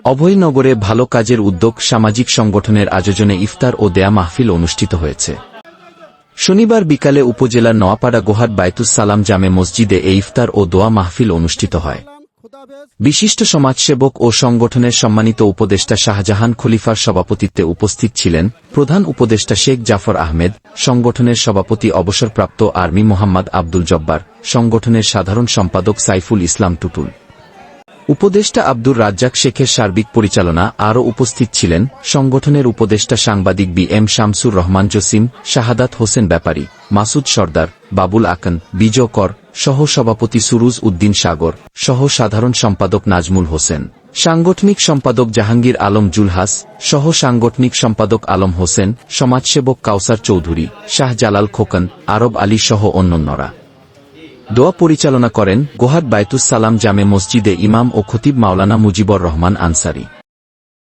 অভয়নগরে ভালো কাজের উদ্যোগ সামাজিক সংগঠনের আয়োজনে ইফতার ও দেয়া মাহফিল অনুষ্ঠিত হয়েছে। শনিবার বিকালে উপজেলার নোয়াপাড়া গোহাট বায়তুস সালাম জামে মসজিদে এই ইফতার ও দোয়া মাহফিল অনুষ্ঠিত হয়। বিশিষ্ট সমাজসেবক ও সংগঠনের সম্মানিত উপদেষ্টা শাহজাহান খলিফার সভাপতিত্বে উপস্থিত ছিলেন প্রধান উপদেষ্টা শেখ জাফর আহমেদ, সংগঠনের সভাপতি অবসরপ্রাপ্ত আর্মি মোহাম্মদ আব্দুল জব্বার, সংগঠনের সাধারণ সম্পাদক সাইফুল ইসলাম টুটুল, উপদেষ্টা আব্দুর রাজ্জাক শেখের সার্বিক পরিচালনা। আরও উপস্থিত ছিলেন সংগঠনের উপদেষ্টা সাংবাদিক বি.এম. শামসুর রহমান জসিম, শাহাদাত হোসেন ব্যাপারী, মাসুদ সর্দার, বাবুল আকান, বিজয় কর, সহ সভাপতি সুরুজ উদ্দিন সাগর, সহ সাধারণ সম্পাদক নাজমুল হোসেন, সাংগঠনিক সম্পাদক জাহাঙ্গীর আলম জুলহাস, সহ সাংগঠনিক সম্পাদক আলম হোসেন, সমাজসেবক কাউসার চৌধুরী, শাহজালাল খোকন, আরব আলী সহ অন্যান্যরা। দোয়া পরিচালনা করেন গোহাট বায়তুস সালাম জামে মসজিদে ইমাম ও খতিব মাওলানা মুজিবুর রহমান আনসারী।